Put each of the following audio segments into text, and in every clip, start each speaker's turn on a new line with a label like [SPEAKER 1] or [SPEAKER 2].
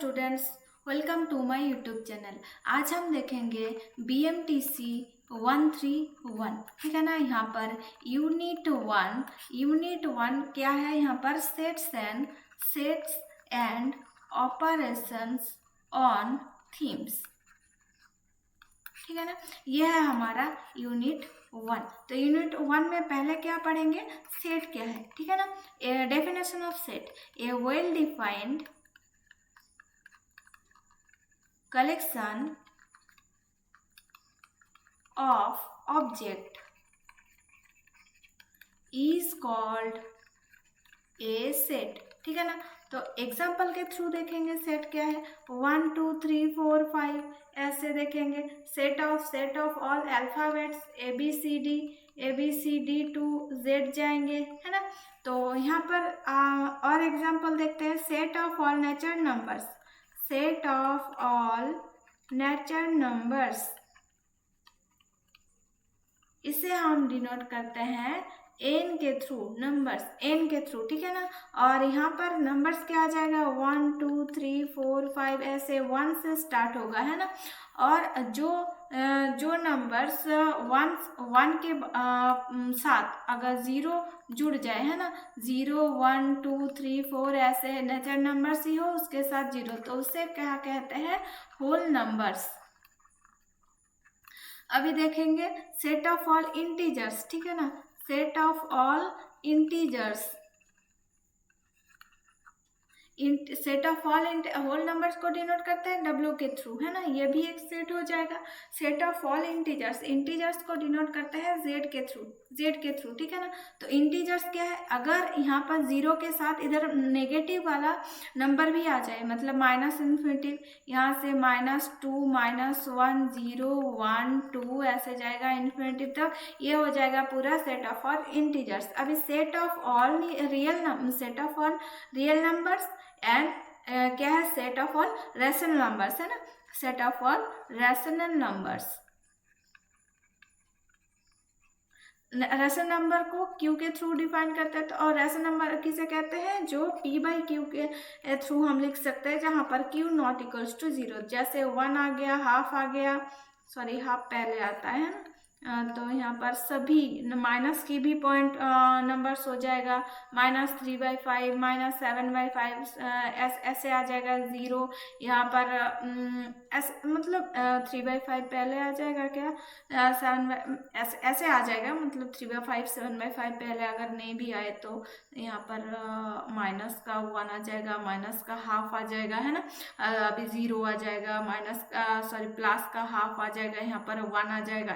[SPEAKER 1] Students, welcome to my YouTube channel. आज हम देखेंगे BMTC 131, ठीक है ना। यहाँ पर यूनिट वन क्या है, यहाँ पर sets and operations on themes, ठीक है ना। यह है हमारा यूनिट 1। तो यूनिट 1 में पहले क्या पढ़ेंगे, सेट क्या है, ठीक है ना। Definition of set, A well defined collection of object is called a set, ठीक है ना। तो एग्जाम्पल के थ्रू देखेंगे सेट क्या है। 1 2 3 4 5 ऐसे देखेंगे। Set of all alphabets ABCD to Z जाएंगे, है ना। तो यहाँ पर और एग्जाम्पल देखते हैं। Set of all natural numbers, set of all natural numbers, इसे हम डिनोट करते हैं n के थ्रू, नंबर्स n के थ्रू, ठीक है ना। और यहाँ पर नंबर्स क्या आ जाएगा, 1 2 3 4 5 ऐसे 1 से स्टार्ट होगा, है ना। और जो नंबर्स 1 के साथ अगर 0 जुड़ जाए, है ना, 0 1 2 3 4 ऐसे नेचुरल नंबर्स ही हो उसके साथ 0, तो उसे क्या कहते हैं, होल नंबर्स। अभी देखेंगे सेट ऑफ ऑल इंटीजर्स, ठीक है ना। Set of all integers, set of all whole numbers को डिनोट करते हैं W के थ्रू, है ना। ये भी एक सेट हो जाएगा। सेट ऑफ ऑल इंटीजर्स को डिनोट करते हैं Z के थ्रू, ठीक है ना। तो इंटीजर्स क्या है, अगर यहाँ पर 0 के साथ इधर नेगेटिव वाला नंबर भी आ जाए, मतलब माइनस इन्फिनिटिव, यहाँ से -2 -1 0 1 2 ऐसे जाएगा इन्फिनिटिव तक, ये हो जाएगा पूरा सेट ऑफ ऑल इंटीजर्स। अभी set of all real numbers and क्या है, set of all rational numbers, है ना। Set of all rational numbers, rational number को Q के थ्रू डिफाइन करते हैं। तो और रैशनल नंबर किसे कहते हैं, जो P/Q के थ्रू हम लिख सकते हैं, जहाँ पर Q नॉट इक्वल्स टू 0। जैसे 1 आ गया, हाफ आ गया, सॉरी हाफ पहले आता है ना। तो यहाँ पर सभी माइनस की भी पॉइंट नंबर्स हो जाएगा, -3/5 -7/5 ऐसे आ जाएगा 0। यहाँ पर ऐसे मतलब 3/5 पहले आ जाएगा क्या, 7 ऐसे आ जाएगा, मतलब 3/5 7/5 पहले अगर नहीं भी आए तो यहाँ पर माइनस का 1 आ जाएगा, माइनस का हाफ आ जाएगा, है ना। अभी 0 आ जाएगा, प्लस का हाफ आ जाएगा, यहाँ पर 1 आ जाएगा,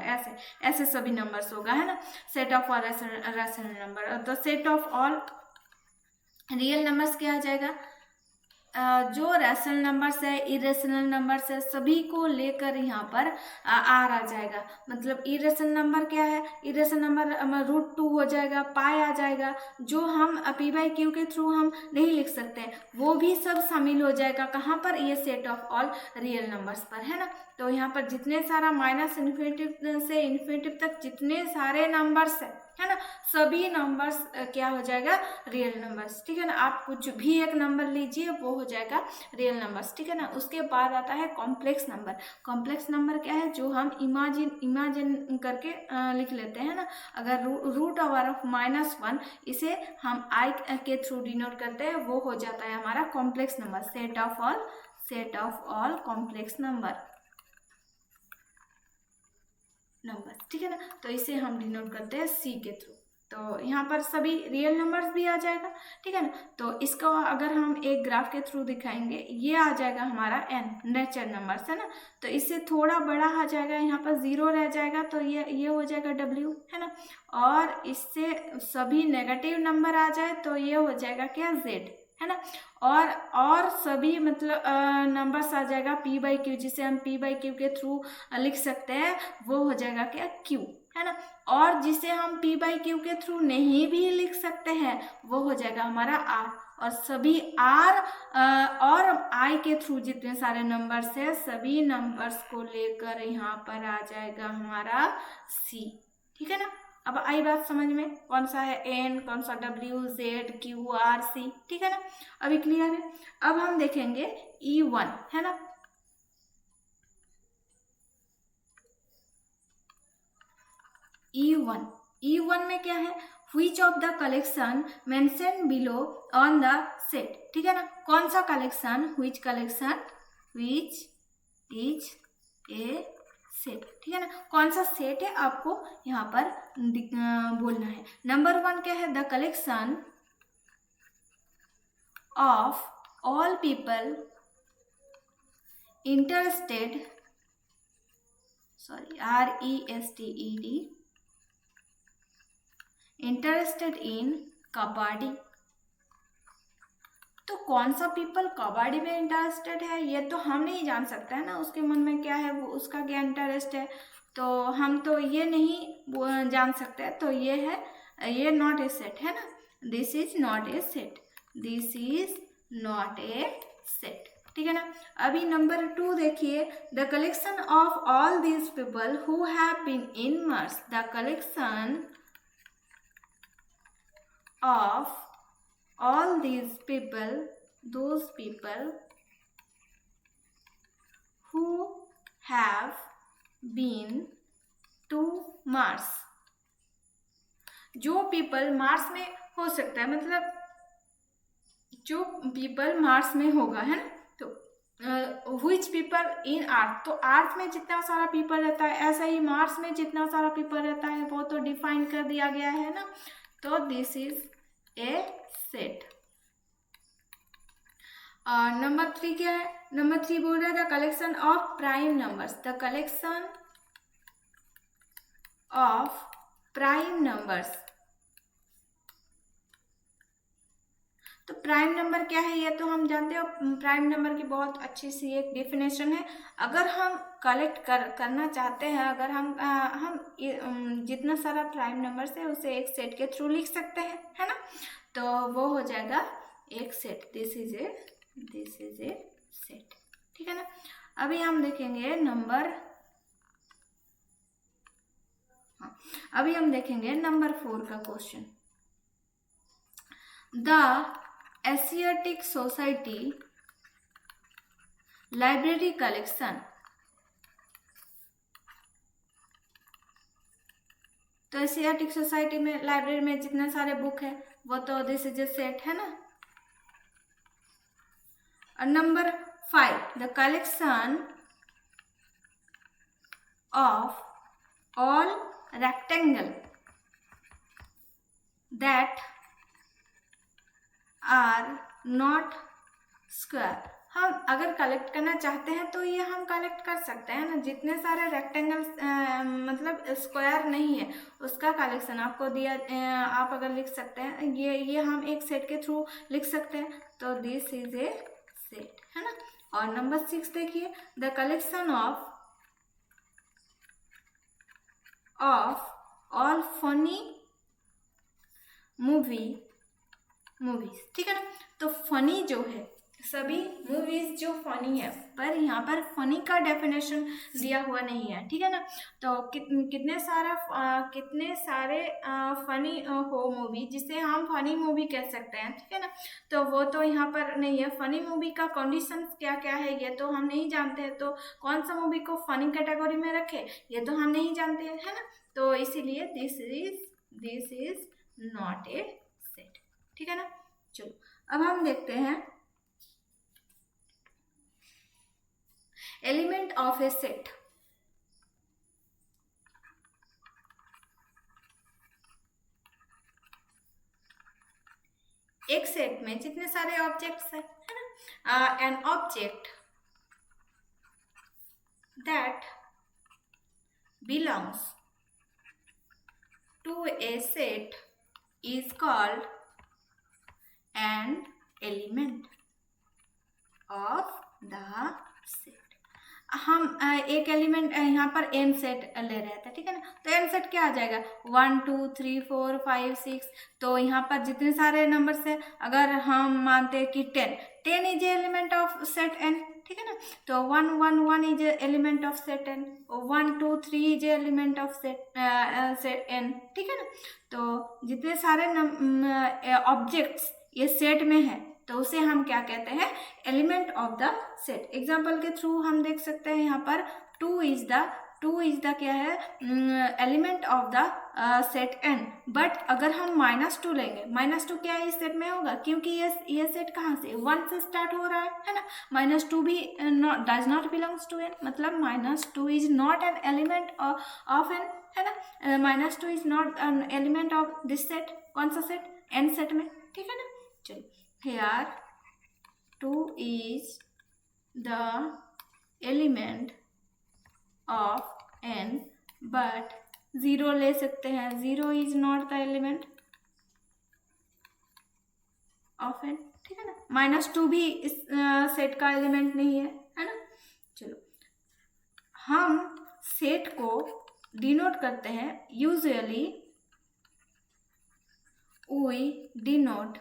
[SPEAKER 1] ऐसे सभी नंबर्स होगा, है ना। Set of all rational number. तो set of all real numbers क्या आ जाएगा, जो रैशनल नंबर्स है, इरेशनल नंबर्स है, सभी को लेकर यहाँ पर आर आ जाएगा। मतलब इरेशनल नंबर क्या है, इरेशनल नंबर √2 हो जाएगा, पाई आ जाएगा, जो हम P/Q के थ्रू हम नहीं लिख सकते, वो भी सब शामिल हो जाएगा। कहाँ पर, ये set of all real numbers पर, है ना। तो यहाँ पर जितने सारा माइनस इन्फिनिटिव से इन्फिनिटिव तक जितने सारे नंबर्स है ना, सभी नंबर्स क्या हो जाएगा, रियल नंबर्स, ठीक है ना। आप कुछ भी एक नंबर लीजिए, वो हो जाएगा रियल नंबर्स, ठीक है ना। उसके बाद आता है कॉम्प्लेक्स नंबर। कॉम्प्लेक्स नंबर क्या है, जो हम इमेजिन करके लिख लेते हैं ना। अगर √ओवर ऑफ -1, इसे हम I के थ्रू डिनोट करते हैं, वो हो जाता है हमारा complex number. Set of all complex number, ठीक है ना। तो इसे हम डिनोट करते हैं C के थ्रू। तो यहाँ पर सभी रियल नंबर्स भी आ जाएगा, ठीक है ना। तो इसको अगर हम एक ग्राफ के थ्रू दिखाएंगे, ये आ जाएगा हमारा N नेचुरल नंबर्स, है ना। तो इससे थोड़ा बड़ा आ जाएगा, यहाँ पर 0 रह जाएगा, तो ये हो जाएगा W, है ना। और इससे सभी नेगेटिव नंबर आ जाए तो ये हो जाएगा क्या, Z, है ना। और सभी मतलब नंबर्स आ जाएगा P/Q, जिसे हम P/Q के थ्रू लिख सकते हैं, वो हो जाएगा क्या, Q, है ना। और जिसे हम P/Q के थ्रू नहीं भी लिख सकते हैं, वो हो जाएगा हमारा R। और सभी R और I के थ्रू जितने सारे नंबर्स है, सभी नंबर्स को लेकर यहाँ पर आ जाएगा हमारा C, ठीक है ना। अब आई बात समझ में, कौन सा है एन, कौन सा डब्ल्यू, जेड, क्यू, आर, सी, ठीक है ना। अभी क्लियर है। अब हम देखेंगे E1 है ना। E1 में क्या है, which of the collection mentioned below on the set, ठीक है ना। कौन सा collection, which collection, which is a set, ठीक है ना। कौन सा सेट है आपको यहाँ पर बोलना है। नंबर 1 क्या है, the collection of all people interested, sorry RESTED, interested in kabaddi. तो कौन सा पीपल कबड्डी में इंटरेस्टेड है ये तो हम नहीं जान सकते हैं ना, उसके मन में क्या है, वो उसका क्या इंटरेस्ट है, तो हम तो ये नहीं जान सकते। तो ये है, ये नॉट ए सेट है ना, this is not a set, this is not a set, ठीक है ना। अभी नंबर 2 देखिए, the collection of all these people who have been immersed, the collection of all these people, those people who have been to Mars, जो people Mars में हो सकता है, मतलब जो पीपल मार्स में होगा है ना। तो व्हिच पीपल इन अर्थ, तो अर्थ में जितना सारा पीपल रहता है ऐसा ही मार्स में जितना सारा पीपल रहता है वो तो डिफाइन कर दिया गया है ना। तो this is a set. Number 3 क्या है, नंबर 3 बोल रहा है the collection of prime numbers, the collection of prime numbers. तो प्राइम नंबर क्या है ये तो हम जानते हो, प्राइम नंबर की बहुत अच्छी सी एक डेफिनेशन है। अगर हम कलेक्ट करना चाहते हैं, अगर हम जितना सारा प्राइम नंबर्स है उसे एक सेट के थ्रू लिख सकते हैं, है ना। तो वो हो जाएगा एक set, this is a set, ठीक है ना। अभी हम देखेंगे नंबर 4 का question. The Asiatic society library collection, तो एशियाटिक सोसाइटी में लाइब्रेरी में जितने सारे बुक है वो तो दिस इज ए सेट है ना। और number 5, the collection of all rectangle that are not square. हम अगर कलेक्ट करना चाहते हैं तो ये हम कलेक्ट कर सकते हैं ना, जितने सारे रेक्टेंगल मतलब स्क्वायर नहीं है उसका कलेक्शन आपको दिया, आप अगर लिख सकते हैं, ये हम एक सेट के थ्रू लिख सकते हैं। तो दिस इज ए सेट, है ना। और नंबर 6 देखिए, the collection of all funny movies, ठीक है ना। तो फनी जो है, सभी मूवीज जो फनी है, पर यहाँ पर फनी का डेफिनेशन दिया हुआ नहीं है, ठीक है ना। तो कितने सारे फनी हो मूवी जिसे हम फनी मूवी कह सकते हैं, ठीक है ना। तो वो तो यहाँ पर नहीं है। फनी मूवी का कंडीशन क्या क्या है ये तो हम नहीं जानते हैं, तो कौन सा मूवी को फनी कैटेगरी में रखे ये तो हम नहीं जानते हैं, है ना। तो इसीलिए this is not a set, ठीक है ना। चलो अब हम देखते हैं एलिमेंट ऑफ ए सेट। एक सेट में जितने सारे ऑब्जेक्ट्स है ना, an object that belongs to a set is called an element of the set. हम एक एलिमेंट यहाँ पर एन सेट ले रहे थे, ठीक है ना। तो एन सेट क्या आ जाएगा, 1 2 3 4 5 6। तो यहाँ पर जितने सारे नंबर्स है, अगर हम मानते हैं कि 10 is element of set N, ठीक है ना। तो 1 1 1 is element of set N, 1 2 3 is element of set N, ठीक है ना। तो जितने सारे ऑब्जेक्ट्स ये सेट में है तो उसे हम क्या कहते हैं, element of the set. Example के थ्रू हम देख सकते हैं यहाँ पर 2 इज द क्या है, element of the set N. But अगर हम -2 लेंगे, -2 क्या इस सेट में होगा, क्योंकि ये सेट कहाँ से 1 से स्टार्ट हो रहा है ना। -2 भी does not belongs to N, मतलब -2 is not an element of N, है ना। -2 is not an element of this set, कौन सा सेट, एन सेट में, ठीक है ना। चलिए, here 2 is the element of n, but 0 ले सकते हैं, 0 is not the element of n, ठीक है ना। -2 भी इस सेट का एलिमेंट नहीं है ना। चलो, हम सेट को डिनोट करते हैं, usually we denote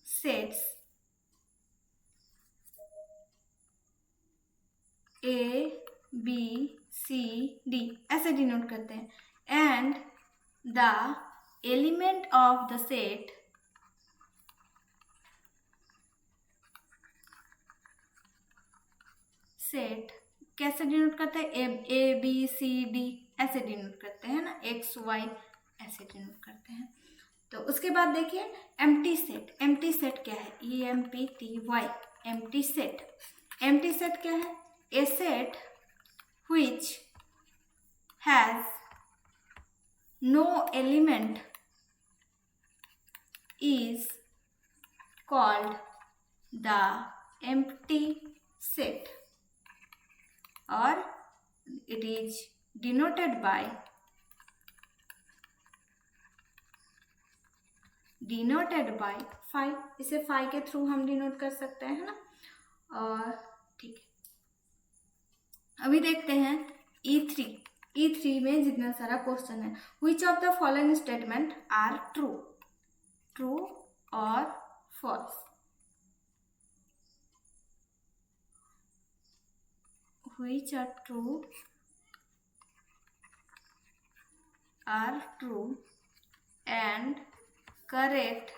[SPEAKER 1] sets A B C D ऐसे डिनोट करते हैं, and the element of the set कैसे डिनोट करते हैं, A B C D ऐसे डिनोट करते हैं ना, X Y ऐसे डिनोट करते हैं। तो उसके बाद देखिए एम्प्टी सेट क्या है, EMPTY, एम्प्टी सेट क्या है, ए set which has no element is called the empty set, or it is denoted by phi। इसे phi के थ्रू हम डिनोट कर सकते हैं, है ना। और ठीक है, अभी देखते हैं E3 में जितना सारा क्वेश्चन है, which of the following statement are true or false, which are true and correct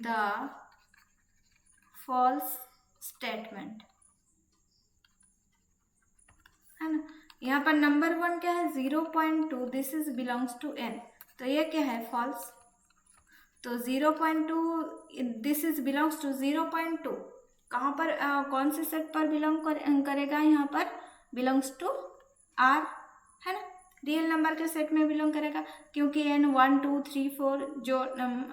[SPEAKER 1] the false statement, है ना। यहाँ पर नंबर 1 क्या है, 0.2 this is belongs to n, तो ये क्या है, फॉल्स। तो 0.2 दिस इज बिलोंग्स टू 0.2 कहाँ पर, कौन से सेट पर बिलोंग करेगा, यहाँ पर बिलोंग्स टू R, है ना, रियल नंबर के सेट में बिलोंग करेगा, क्योंकि n 1 2 3 4 जो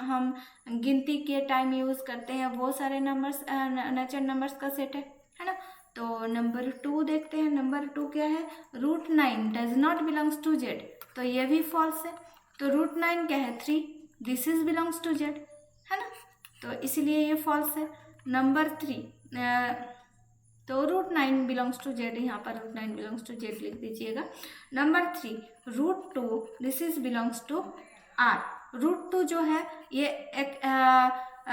[SPEAKER 1] हम गिनती के टाइम यूज करते हैं वो सारे नंबर्स नेचुरल नंबर्स का सेट है ना। तो नंबर 2 देखते हैं, नंबर 2 क्या है, √9 does not belongs to z, तो ये भी फॉल्स है। तो √9 क्या है, 3, this is belongs to z, है ना, तो इसीलिए ये फॉल्स है। नंबर 3, तो √9 बिलोंग्स टू z, यहाँ पर √9 बिलोंग्स टू z लिख दीजिएगा। Number 3, √2 this is belongs to r, √2 जो है ये एक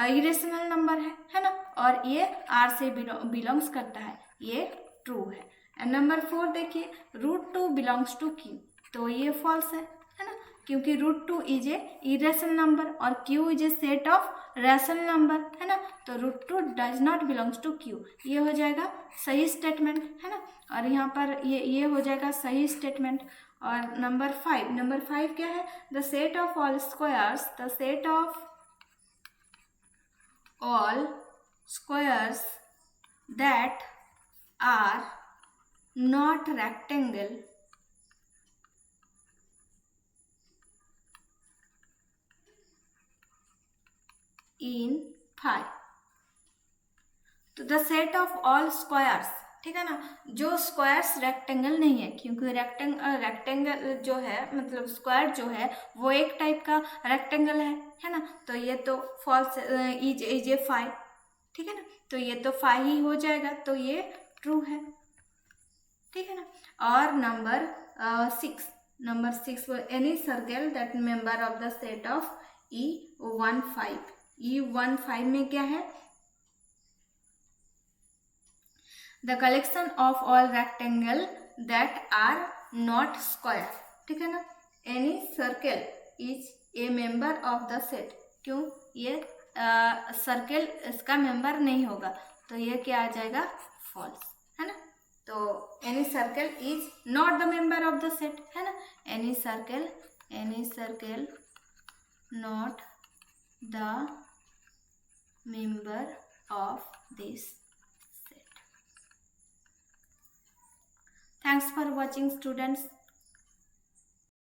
[SPEAKER 1] इरेशनल नंबर है ना, और ये r से बिलोंग्स करता है, ये ट्रू है। एंड नंबर 4 देखिए, √2 बिलोंग्स टू q, तो ये फॉल्स है ना, क्योंकि √2 इज ए इरेशनल नंबर और q is a set of rational number, है ना, तो √2 does not belongs to q, ये हो जाएगा सही स्टेटमेंट, है ना। और यहाँ पर ये हो जाएगा सही स्टेटमेंट। और नंबर 5 क्या है, the set of all squares that are not rectangle in phi, तो the set of all squares, ठीक है ना, जो स्क्वायर्स रेक्टेंगल नहीं है, क्योंकि रेक्टेंगल जो है मतलब स्क्वायर जो है वो एक टाइप का रेक्टेंगल है ना, तो ये तो फॉल्स इज ए फाई, ठीक है ना, तो ये तो फाई ही हो जाएगा, तो ये ट्रू है, ठीक है ना। और number 6 any circle that member of the set of E15 में क्या है, the collection of all rectangle that are not square, ठीक है ना। Any circle is a member of the set, क्यों, ये सर्कल इसका मेंबर नहीं होगा, तो ये क्या आ जाएगा, फॉल्स, है ना। तो any circle is not the member of the set, है ना। Any circle not the member of this set. Thanks for watching, students.